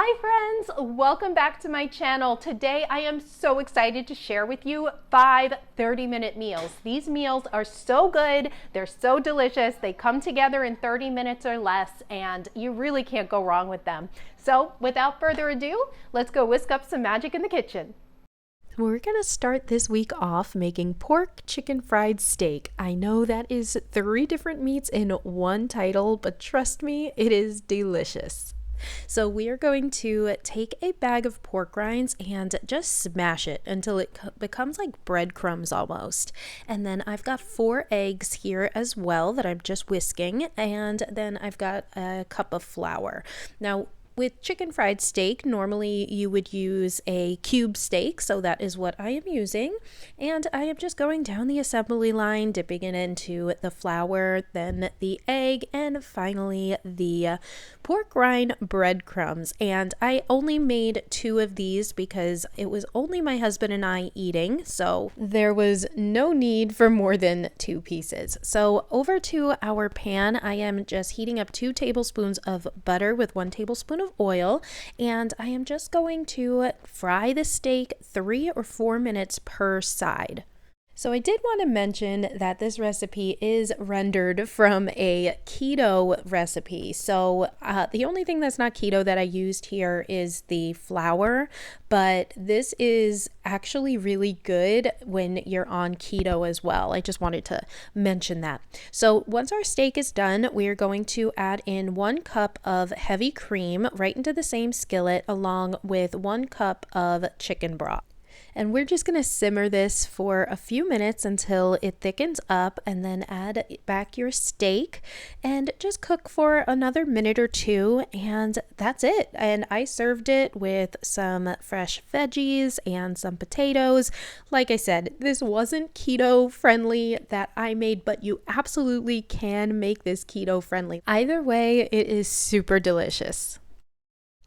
Hi friends, welcome back to my channel. Today I am so excited to share with you 5 30-minute meals. These meals are so good, they're so delicious, they come together in 30 minutes or less, and you really can't go wrong with them. So without further ado, let's go whisk up some magic in the kitchen. We're gonna start this week off making pork chicken fried steak. I know that is 3 different meats in one title, but trust me, it is delicious. So we are going to take a bag of pork rinds and just smash it until it becomes like breadcrumbs almost. And then I've got 4 eggs here as well that I'm just whisking, and then I've got a cup of flour. Now, with chicken fried steak, normally you would use a cube steak, so that is what I am using. And I am just going down the assembly line, dipping it into the flour, then the egg, and finally the pork rind breadcrumbs. And I only made 2 of these because it was only my husband and I eating, so there was no need for more than 2 pieces. So over to our pan, I am just heating up 2 tablespoons of butter with 1 tablespoon of oil, and I am just going to fry the steak 3 or 4 minutes per side. So I did want to mention that this recipe is rendered from a keto recipe. So the only thing that's not keto that I used here is the flour, but this is actually really good when you're on keto as well. I just wanted to mention that. So once our steak is done, we are going to add in 1 cup of heavy cream right into the same skillet along with 1 cup of chicken broth. And we're just going to simmer this for a few minutes until it thickens up, and then add back your steak and just cook for another minute or 2, and that's it. And I served it with some fresh veggies and some potatoes. Like I said, this wasn't keto friendly that I made, but you absolutely can make this keto friendly. Either way, it is super delicious.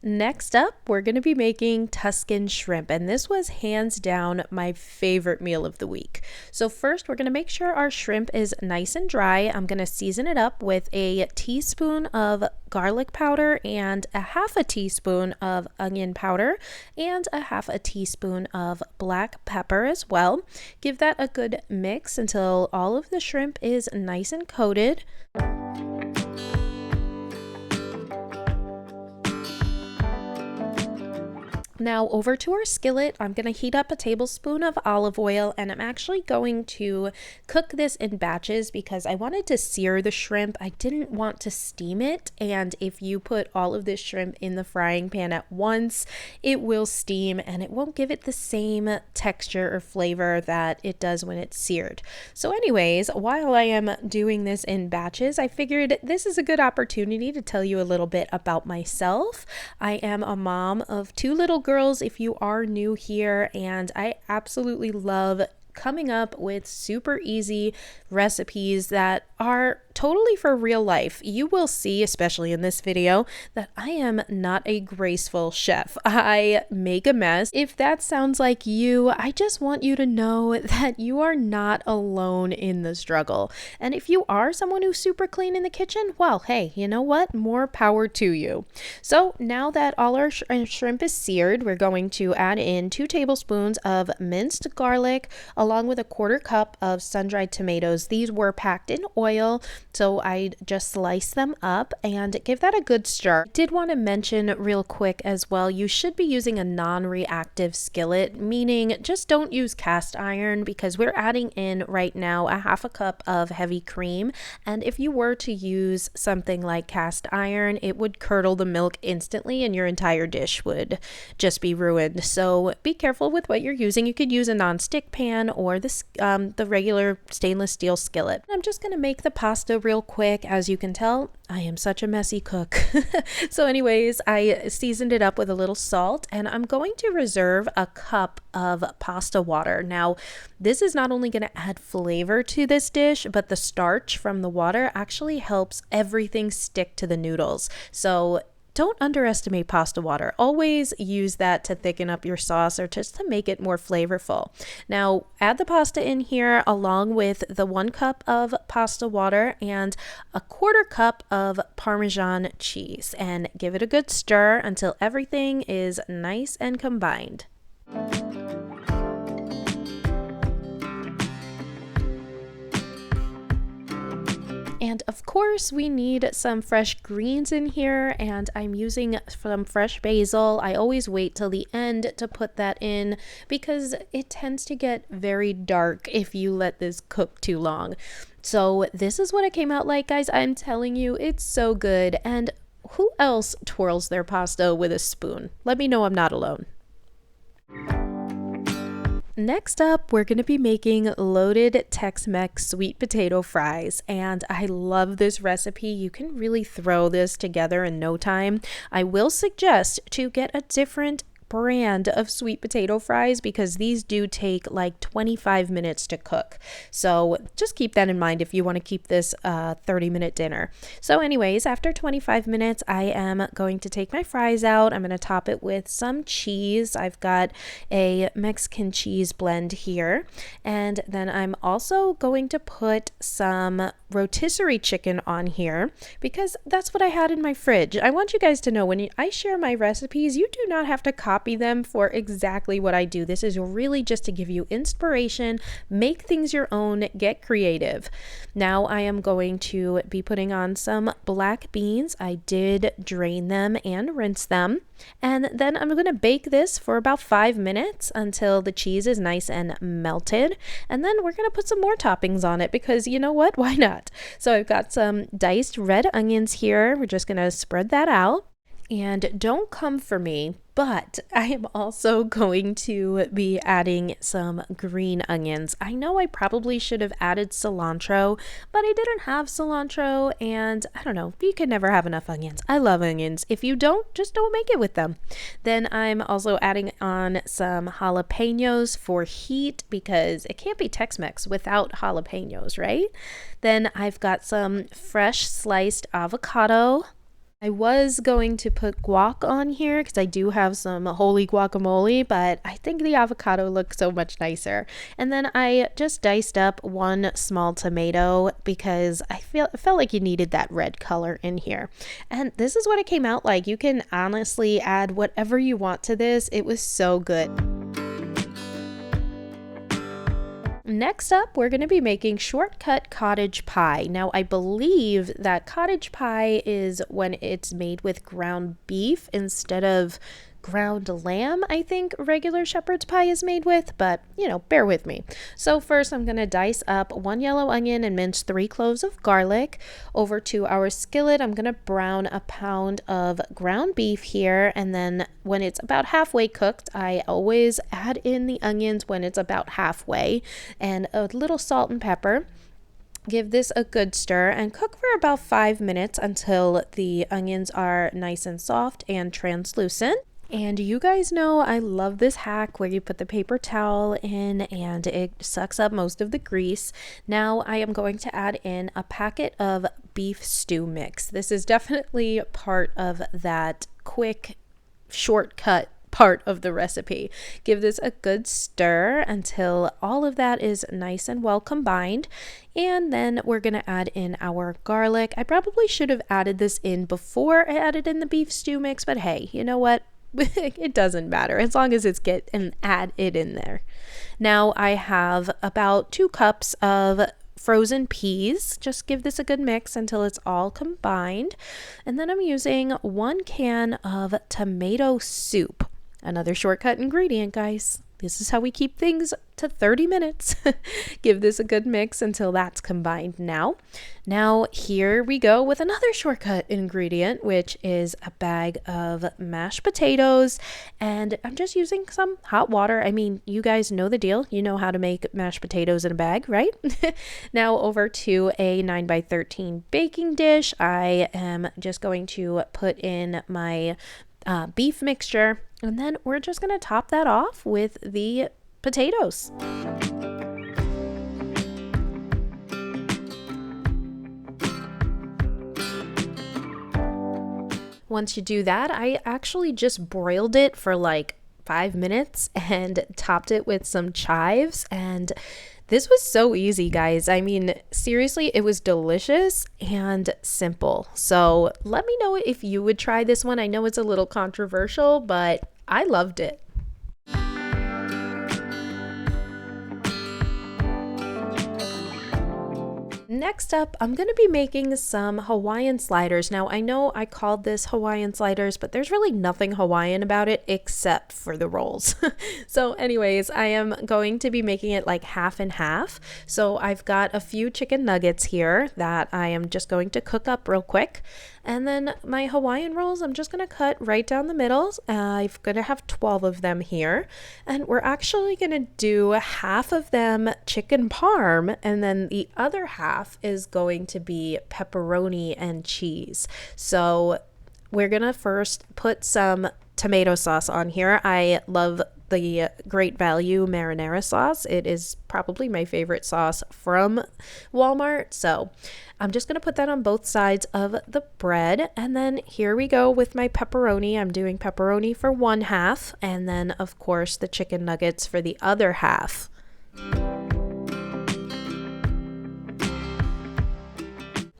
Next up, we're going to be making Tuscan shrimp, and this was hands down my favorite meal of the week. So first, we're going to make sure our shrimp is nice and dry. I'm going to season it up with a teaspoon of garlic powder and a 1/2 teaspoon of onion powder and a 1/2 teaspoon of black pepper as well. Give that a good mix until all of the shrimp is nice and coated. Now over to our skillet, I'm going to heat up a tablespoon of olive oil, and I'm actually going to cook this in batches because I wanted to sear the shrimp. I didn't want to steam it, and if you put all of this shrimp in the frying pan at once, it will steam and it won't give it the same texture or flavor that it does when it's seared. So anyways, while I am doing this in batches, I figured this is a good opportunity to tell you a little bit about myself. I am a mom of 2 little girls if you are new here, and I absolutely love coming up with super easy recipes that are totally for real life. You will see, especially in this video, that I am not a graceful chef. I make a mess. If that sounds like you, I just want you to know that you are not alone in the struggle. And if you are someone who's super clean in the kitchen, well, hey, you know what? More power to you. So now that all our shrimp is seared, we're going to add in 2 tablespoons of minced garlic along with a 1/4 cup of sun-dried tomatoes. These were packed in oil, so I just slice them up and give that a good stir. I did want to mention real quick as well, you should be using a non-reactive skillet, meaning just don't use cast iron, because we're adding in right now a 1/2 cup of heavy cream, and if you were to use something like cast iron, it would curdle the milk instantly and your entire dish would just be ruined. So be careful with what you're using. You could use a non-stick pan or the regular stainless steel skillet. I'm just going to make the pasta real quick. As you can tell, I am such a messy cook. So anyways, I seasoned it up with a little salt, and I'm going to reserve a cup of pasta water. Now, this is not only going to add flavor to this dish, but the starch from the water actually helps everything stick to the noodles. So don't underestimate pasta water. Always use that to thicken up your sauce or just to make it more flavorful. Now, add the pasta in here along with the 1 cup of pasta water and a 1/4 cup of Parmesan cheese, and give it a good stir until everything is nice and combined. And of course, we need some fresh greens in here, and I'm using some fresh basil. I always wait till the end to put that in because it tends to get very dark if you let this cook too long. So this is what it came out like, guys. I'm telling you, it's so good. And who else twirls their pasta with a spoon? Let me know I'm not alone. Next up, we're going to be making loaded Tex-Mex sweet potato fries, and I love this recipe. You can really throw this together in no time. I will suggest to get a different brand of sweet potato fries because these do take like 25 minutes to cook. So just keep that in mind if you want to keep this 30-minute dinner. So anyways, after 25 minutes, I am going to take my fries out. I'm going to top it with some cheese. I've got a Mexican cheese blend here. And then I'm also going to put some rotisserie chicken on here because that's what I had in my fridge. I want you guys to know when I share my recipes, you do not have to copy them for exactly what I do. This is really just to give you inspiration, make things your own, get creative. Now I am going to be putting on some black beans. I did drain them and rinse them. And then I'm going to bake this for about 5 minutes until the cheese is nice and melted. And then we're going to put some more toppings on it because you know what? Why not? So I've got some diced red onions here. We're just going to spread that out. And don't come for me, but I am also going to be adding some green onions. I know I probably should have added cilantro, but I didn't have cilantro, and I don't know, you can never have enough onions. I love onions. If you don't, just don't make it with them. Then I'm also adding on some jalapenos for heat because it can't be Tex-Mex without jalapenos, right? Then I've got some fresh sliced avocado. I was going to put guac on here because I do have some holy guacamole, but I think the avocado looks so much nicer. And then I just diced up 1 small tomato because I felt like you needed that red color in here. And this is what it came out like. You can honestly add whatever you want to this. It was so good. Next up, we're going to be making shortcut cottage pie. Now, I believe that cottage pie is when it's made with ground beef instead of ground lamb, I think regular shepherd's pie is made with, but bear with me. So first I'm going to dice up 1 yellow onion and mince 3 cloves of garlic. Over to our skillet, I'm going to brown a pound of ground beef here, and then when it's about halfway cooked, I always add in the onions when it's about halfway, and a little salt and pepper. Give this a good stir and cook for about 5 minutes until the onions are nice and soft and translucent. And you guys know I love this hack where you put the paper towel in and it sucks up most of the grease. Now I am going to add in a packet of beef stew mix. This is definitely part of that quick shortcut part of the recipe. Give this a good stir until all of that is nice and well combined. And then we're going to add in our garlic. I probably should have added this in before I added in the beef stew mix, but hey, you know what? It doesn't matter as long as it's add it in there. Now I have about 2 cups of frozen peas. Just give this a good mix until it's all combined. And then I'm using 1 can of tomato soup. Another shortcut ingredient, guys. This is how we keep things to 30 minutes. Give this a good mix until that's combined now. Now here we go with another shortcut ingredient, which is a bag of mashed potatoes. And I'm just using some hot water. I mean, you guys know the deal. You know how to make mashed potatoes in a bag, right? Now over to a 9x13 baking dish. I am just going to put in my beef mixture, and then we're just going to top that off with the potatoes. Once you do that, I actually just broiled it for like 5 minutes and topped it with some chives, and this was so easy, guys. I mean, seriously, it was delicious and simple. So let me know if you would try this one. I know it's a little controversial, but I loved it. Next up, I'm going to be making some Hawaiian sliders. Now, I know I called this Hawaiian sliders, but there's really nothing Hawaiian about it except for the rolls. So anyways, I am going to be making it like half and half. So I've got a few chicken nuggets here that I am just going to cook up real quick. And then my Hawaiian rolls, I'm just going to cut right down the middle. I'm going to have 12 of them here. And we're actually going to do half of them chicken parm, and then the other half is going to be pepperoni and cheese. So we're going to first put some tomato sauce on here. I love the Great Value marinara sauce. It is probably my favorite sauce from Walmart. So I'm just going to put that on both sides of the bread. And then here we go with my pepperoni. I'm doing pepperoni for one half, and then of course the chicken nuggets for the other half.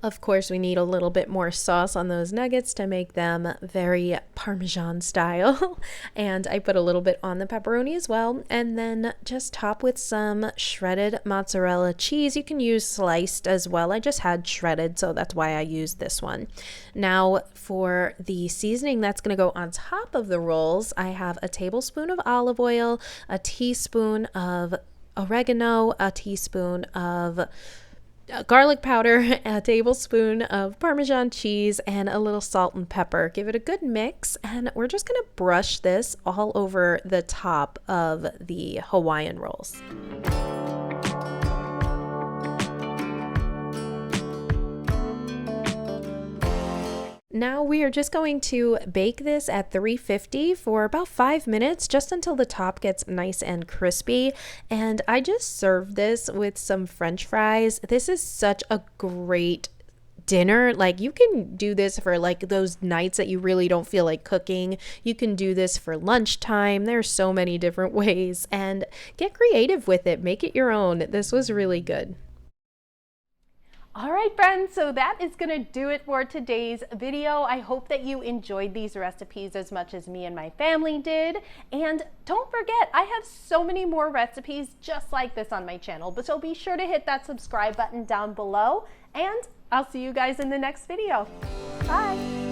Of course, we need a little bit more sauce on those nuggets to make them very Parmesan style. And I put a little bit on the pepperoni as well. And then just top with some shredded mozzarella cheese. You can use sliced as well. I just had shredded, so that's why I used this one. Now, for the seasoning that's going to go on top of the rolls, I have a tablespoon of olive oil, a teaspoon of oregano, a teaspoon of garlic powder, a tablespoon of Parmesan cheese, and a little salt and pepper. Give it a good mix, and we're just going to brush this all over the top of the Hawaiian rolls. Now we are just going to bake this at 350 for about 5 minutes, just until the top gets nice and crispy. And I just served this with some French fries. This is such a great dinner. Like, you can do this for like those nights that you really don't feel like cooking. You can do this for lunchtime. There's so many different ways, and get creative with it. Make it your own. This was really good. All right, friends, so that is going to do it for today's video. I hope that you enjoyed these recipes as much as me and my family did. And don't forget, I have so many more recipes just like this on my channel. But so be sure to hit that subscribe button down below, and I'll see you guys in the next video. Bye.